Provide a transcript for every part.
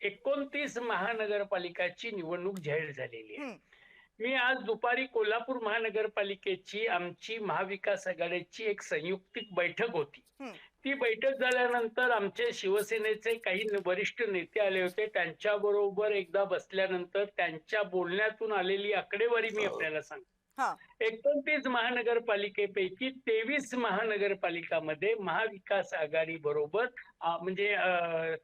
29 महानगरपालिकाची निवडणूक जाहीर झालेली आहे. हं, मी आज दुपारी कोल्हापूर महानगरपालिकेची आमची महाविकास आघाडीची एक संयुक्तिक बैठक होती. हं. ती बैठक झाल्यानंतर आमचे शिवसेनेचे काही वरिष्ठ नेते आले होते. त्यांच्याबरोबर एकदा बसल्यानंतर त्यांच्या बोलण्यातून आलेली आकडेवारी मी आपल्याला सांगतो. हां. 29 महानगरपालिकेपैकी 23 महानगरपालिकामध्ये महाविकास आघाडी बरोबर म्हणजे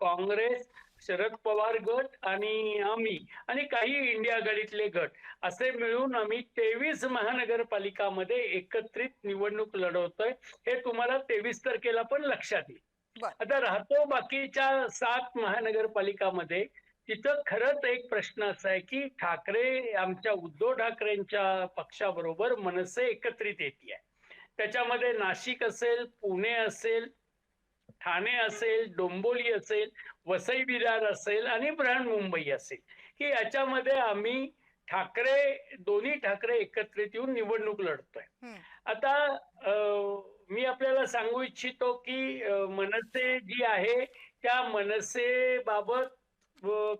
काँग्रेस, शरद पवार गट आणि आम्ही आणि काही इंडिया आघाडीतले गट असे मिळून आम्ही 23 महानगरपालिकामध्ये एकत्रित निवडणूक लढवतोय. हे तुम्हाला 23 तारखेला पण लक्षात येईल. बरं. आता राहतो बाकीच्या 7 महानगरपालिकामध्ये. तिथं खरंच एक प्रश्न असा आहे, की ठाकरे आमच्या उद्धव ठाकरेंच्या पक्षाबरोबर मनसे एकत्रित येतीये. त्याच्यामध्ये नाशिक असेल, पुणे असेल, ठाणे असेल, डोंबिवली असेल, वसई विरार असेल आणि बृहन्मुंबई असेल, की याच्यामध्ये आम्ही दोन्ही ठाकरे एकत्रित येऊन निवडणूक लढतोय. हं, आता मी आपल्याला सांगू इच्छितो, की मनसे जी आहे, त्या मनसेबाबत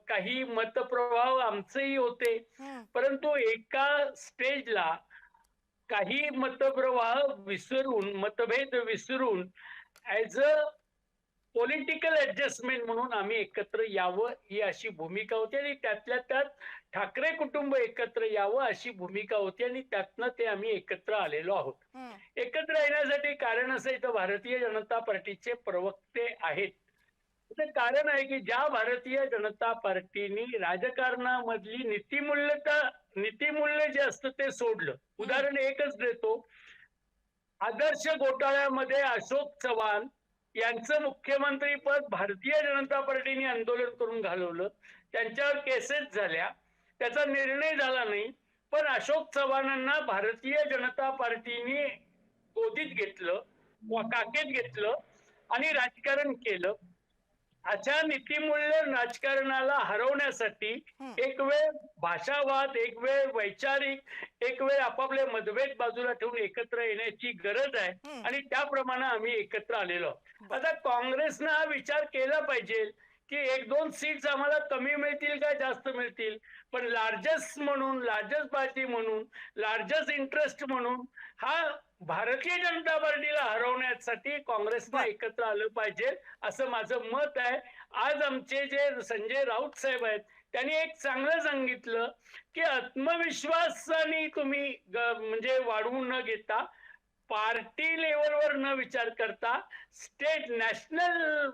काही मतप्रवाह आमचेही होते. हं. परंतु एका स्टेजला काही मतप्रवाह विसरून, मतभेद विसरून ॲज अ पॉलिटिकल ॲडजस्टमेंट म्हणून आम्ही एकत्र यावं, ही अशी भूमिका होती आणि त्यातल्या त्यात ठाकरे कुटुंब एकत्र यावं अशी भूमिका होती आणि त्यातनं ते आम्ही एकत्र आलेलो आहोत. हं. एकत्र येण्यासाठी कारण असं इथं भारतीय जनता पार्टीचे प्रवक्ते आहेत. त्याचं कारण आहे की ज्या भारतीय जनता पार्टीनी राजकारणामधली नीतिमूल्य जे असतं ते सोडलं. हं. उदाहरण एकच देतो. आदर्श घोटाळ्यामध्ये अशोक चव्हाण यांचं मुख्यमंत्रीपद भारतीय जनता पार्टीने आंदोलन करून घालवलं. त्यांच्यावर केसेस झाल्या. त्याचा निर्णय झाला नाही. पण अशोक चव्हाणांना भारतीय जनता पार्टीने गोदीत घेतलं, काखेत घेतलं आणि राजकारण केलं. अशा नीतिमूल्य राजकारणाला हरवण्यासाठी हं. एक वेळ भाषावाद, एक वेळ वैचारिक, एक वेळ आपापले मतभेद बाजूला ठेवून एकत्र येण्याची गरज आहे हं. आणि त्याप्रमाणे आम्ही एकत्र आलेलो आहोत. बरं. आता काँग्रेसनं हा विचार केला पाहिजे की 1-2 सीट्स आम्हाला कमी मिळतील का जास्त मिळतील, पण लार्जस्ट पार्टी म्हणून, लार्जस्ट इंटरेस्ट म्हणून हा भारतीय जनता पार्टीला हरवण्यासाठी काँग्रेसनं बरं. एकत्र आलं पाहिजे, असं माझं मत आहे. आज आमचे जे संजय राऊत साहेब आहेत, त्यांनी एक चांगलं सांगितलं, की आत्मविश्वासाने तुम्ही म्हणजे वाढवून न घेता, पार्टी लेव्हलवर न विचार करता, स्टेट नॅशनल